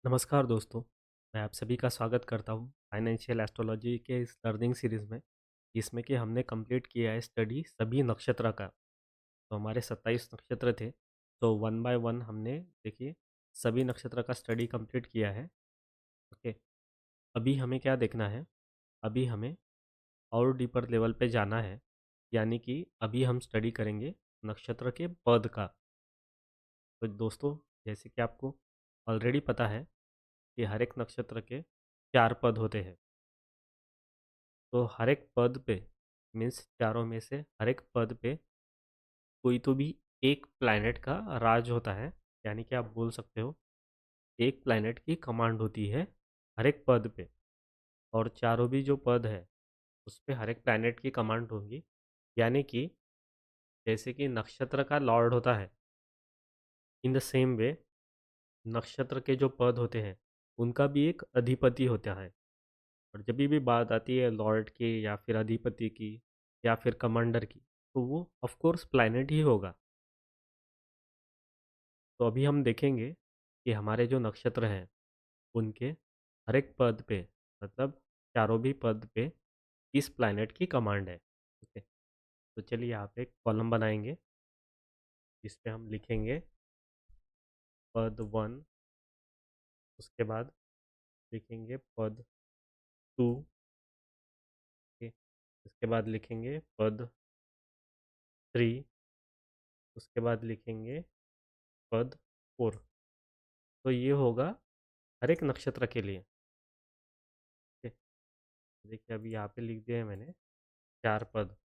नमस्कार दोस्तों, मैं आप सभी का स्वागत करता हूँ फाइनेंशियल एस्ट्रोलॉजी के इस लर्निंग सीरीज़ में, जिसमें कि हमने कंप्लीट किया है स्टडी सभी नक्षत्र का। तो हमारे 27 नक्षत्र थे, तो वन बाय वन हमने देखिए सभी नक्षत्र का स्टडी कंप्लीट किया है। ओके, अभी हमें क्या देखना है? अभी हमें और डीपर लेवल पे जाना है, यानी कि अभी हम स्टडी करेंगे नक्षत्र के पद का। तो दोस्तों, जैसे कि आपको ऑलरेडी पता है कि हर एक नक्षत्र के 4 पद होते हैं। तो हर एक पद पे मीन्स चारों में से हर एक पद पे कोई तो भी एक प्लैनेट का राज होता है, यानी कि आप बोल सकते हो एक प्लैनेट की कमांड होती है हर एक पद पे। और चारों भी जो पद है उस पे हर एक प्लैनेट की कमांड होगी, यानी कि जैसे कि नक्षत्र का लॉर्ड होता है, इन द सेम वे नक्षत्र के जो पद होते हैं उनका भी एक अधिपति होता है। और जब भी बात आती है लॉर्ड की या फिर अधिपति की या फिर कमांडर की, तो वो ऑफ कोर्स प्लैनेट ही होगा। तो अभी हम देखेंगे कि हमारे जो नक्षत्र हैं उनके हर एक पद पे, मतलब चारों भी पद पे किस प्लैनेट की कमांड है। ओके, तो चलिए यहाँ पे एक कॉलम बनाएंगे जिस पे हम लिखेंगे पद वन, उसके बाद लिखेंगे पद टू, उसके बाद लिखेंगे पद थ्री, उसके बाद लिखेंगे पद फोर। तो ये होगा हर एक नक्षत्र के लिए। ठीक है, देखिए अभी यहाँ पे लिख दिया है मैंने 4 पद।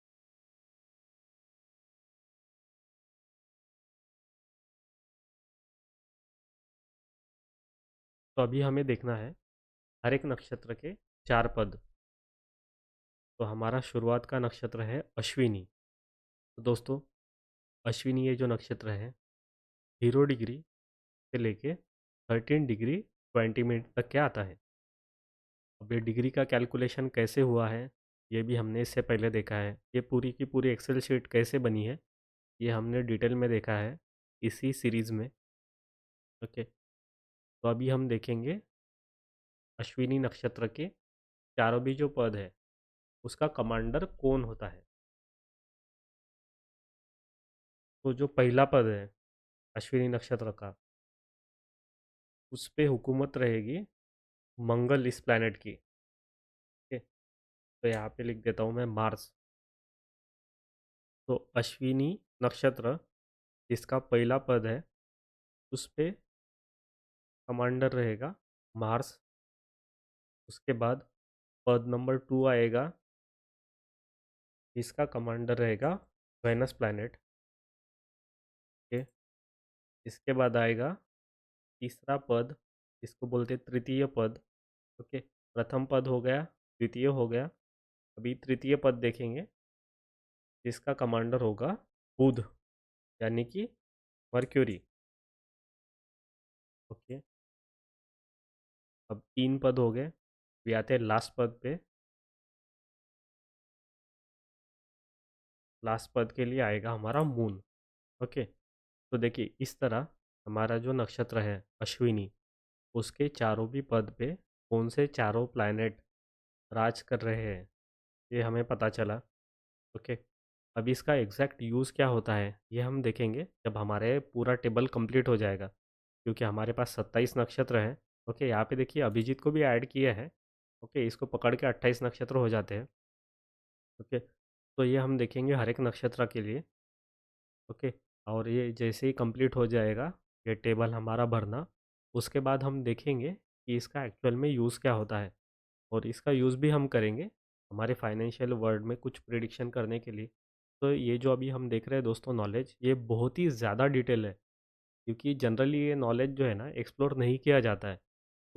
तो अभी हमें देखना है हर एक नक्षत्र के 4 पद। तो हमारा शुरुआत का नक्षत्र है अश्विनी। तो दोस्तों, अश्विनी ये जो नक्षत्र है 0 डिग्री से लेके 13 डिग्री 20 मिनट तक क्या आता है। अब ये डिग्री का कैलकुलेशन कैसे हुआ है ये भी हमने इससे पहले देखा है। ये पूरी की पूरी एक्सेल शीट कैसे बनी है ये हमने डिटेल में देखा है इसी सीरीज़ में। ओके, तो अभी हम देखेंगे अश्विनी नक्षत्र के चारों भी जो पद है उसका कमांडर कौन होता है। तो जो पहला पद है अश्विनी नक्षत्र का, उस पे हुकूमत रहेगी मंगल इस प्लैनेट की। ठीक है, तो यहाँ पे लिख देता हूँ मैं मार्स। तो अश्विनी नक्षत्र जिसका पहला पद है उस पे कमांडर रहेगा मार्स। उसके बाद पद नंबर 2 आएगा, जिसका कमांडर रहेगा वेनस प्लैनेट। ओके, इसके बाद आएगा तीसरा पद, जिसको बोलते हैं तृतीय पद। ओके, प्रथम पद हो गया, द्वितीय हो गया, अभी तृतीय पद देखेंगे जिसका कमांडर होगा बुध, यानी कि मर्क्यूरी। ओके, अब 3 पद हो गए, अभी आते हैं लास्ट पद पे। लास्ट पद के लिए आएगा हमारा मून। ओके, तो देखिए इस तरह हमारा जो नक्षत्र है अश्विनी, उसके चारों भी पद पे कौन से चारों प्लैनेट राज कर रहे हैं ये हमें पता चला। ओके, अब इसका एग्जैक्ट यूज़ क्या होता है ये हम देखेंगे जब हमारे पूरा टेबल कंप्लीट हो जाएगा, क्योंकि हमारे पास 27 नक्षत्र हैं। ओके, यहाँ पे देखिए अभिजीत को भी ऐड किया है। ओके, इसको पकड़ के 28 नक्षत्र हो जाते हैं। ओके, तो ये हम देखेंगे हर एक नक्षत्र के लिए। ओके, और ये जैसे ही कंप्लीट हो जाएगा ये टेबल हमारा भरना, उसके बाद हम देखेंगे कि इसका एक्चुअल में यूज़ क्या होता है। और इसका यूज़ भी हम करेंगे हमारे फाइनेंशियल वर्ल्ड में कुछ प्रिडिक्शन करने के लिए। तो ये जो अभी हम देख रहे हैं दोस्तों नॉलेज, ये बहुत ही ज़्यादा डिटेल है, क्योंकि जनरली ये नॉलेज जो है ना एक्सप्लोर नहीं किया जाता है।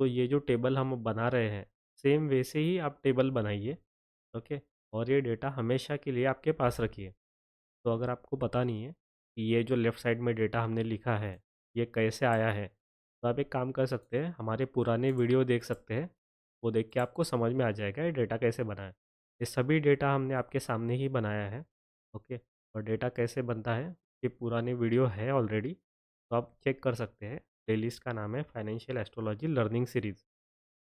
तो ये जो टेबल हम बना रहे हैं सेम वैसे ही आप टेबल बनाइए। ओके, और ये डेटा हमेशा के लिए आपके पास रखिए। तो अगर आपको पता नहीं है कि ये जो लेफ़्ट साइड में डेटा हमने लिखा है ये कैसे आया है, तो आप एक काम कर सकते हैं, हमारे पुराने वीडियो देख सकते हैं। वो देख के आपको समझ में आ जाएगा ये डेटा कैसे बना है। ये सभी डेटा हमने आपके सामने ही बनाया है। ओके, और डेटा कैसे बनता है ये पुराने वीडियो है ऑलरेडी, तो आप चेक कर सकते हैं। प्लेलिस्ट का नाम है फाइनेंशियल एस्ट्रोलॉजी लर्निंग सीरीज़।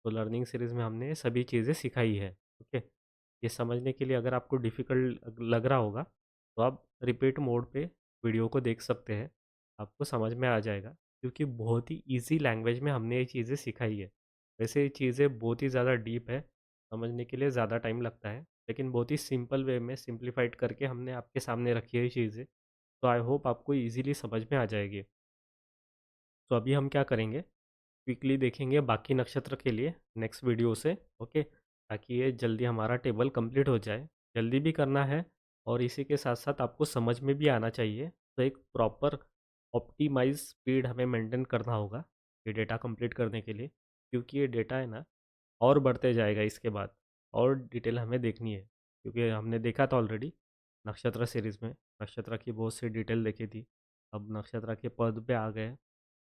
तो लर्निंग सीरीज़ में हमने सभी चीज़ें सिखाई है। ओके, ये समझने के लिए अगर आपको डिफ़िकल्ट लग रहा होगा तो आप रिपीट मोड पे वीडियो को देख सकते हैं, आपको समझ में आ जाएगा, क्योंकि बहुत ही इजी लैंग्वेज में हमने ये चीज़ें सिखाई है। वैसे ये चीज़ें बहुत ही ज़्यादा डीप है, समझने के लिए ज़्यादा टाइम लगता है, लेकिन बहुत ही सिंपल वे में सिंप्लीफाइड करके हमने आपके सामने रखी है ये चीज़ें। तो आई होप आपको ईज़िली समझ में आ जाएगी। तो अभी हम क्या करेंगे, क्विकली देखेंगे बाकी नक्षत्र के लिए नेक्स्ट वीडियो से। ओके, ताकि ये जल्दी हमारा टेबल कंप्लीट हो जाए। जल्दी भी करना है और इसी के साथ साथ आपको समझ में भी आना चाहिए। तो एक प्रॉपर ऑप्टिमाइज स्पीड हमें मेंटेन करना होगा ये डेटा कंप्लीट करने के लिए, क्योंकि ये डेटा है ना और बढ़ते जाएगा इसके बाद, और डिटेल हमें देखनी है, क्योंकि हमने देखा था ऑलरेडी नक्षत्र सीरीज़ में, नक्षत्र की बहुत सी डिटेल देखी थी। अब नक्षत्र के पद पे आ गए।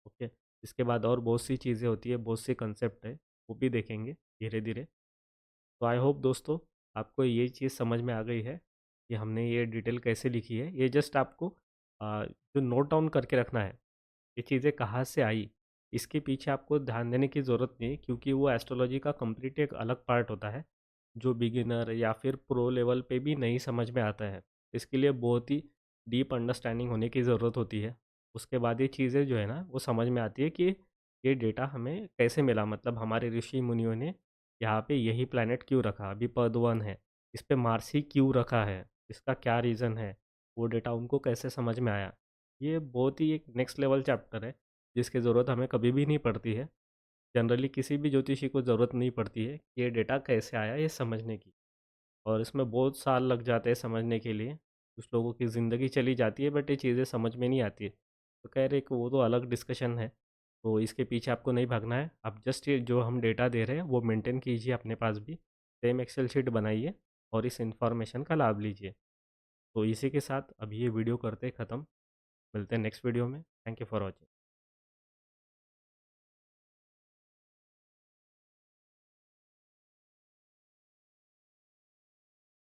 ओके, इसके बाद और बहुत सी चीज़ें होती है, बहुत सी कंसेप्ट है, वो भी देखेंगे धीरे धीरे। तो आई होप दोस्तों आपको ये चीज़ समझ में आ गई है कि हमने ये डिटेल कैसे लिखी है। ये जस्ट आपको जो नोट डाउन करके रखना है, ये चीज़ें कहाँ से आई, इसके पीछे आपको ध्यान देने की ज़रूरत नहीं है, क्योंकि वो एस्ट्रोलॉजी का कंप्लीट एक अलग पार्ट होता है, जो बिगिनर या फिर प्रो लेवल पे भी नहीं समझ में आता है। इसके लिए बहुत ही डीप अंडरस्टैंडिंग होने की ज़रूरत होती है। उसके बाद ये चीज़ें जो है ना वो समझ में आती है कि ये डेटा हमें कैसे मिला, मतलब हमारे ऋषि मुनियों ने यहाँ पे यही प्लैनेट क्यों रखा, अभी पद 1 है, इस पे मार्स ही क्यों रखा है, इसका क्या रीज़न है, वो डेटा उनको कैसे समझ में आया। ये बहुत ही एक नेक्स्ट लेवल चैप्टर है, जिसकी ज़रूरत हमें कभी भी नहीं पड़ती है। जनरली किसी भी ज्योतिषी को ज़रूरत नहीं पड़ती है कि ये डेटा कैसे आया ये समझने की, और इसमें बहुत साल लग जाते हैं समझने के लिए। कुछ लोगों की ज़िंदगी चली जाती है बट ये चीज़ें समझ में नहीं आती है। तो कह रहे कि वो तो अलग डिस्कशन है, तो इसके पीछे आपको नहीं भागना है। आप जस्ट ये जो हम डेटा दे रहे हैं वो मेंटेन कीजिए अपने पास भी, सेम एक्सेल शीट बनाइए और इस इन्फॉर्मेशन का लाभ लीजिए। तो इसी के साथ अब ये वीडियो करते हैं ख़त्म। मिलते हैं नेक्स्ट वीडियो में। Thank you for watching.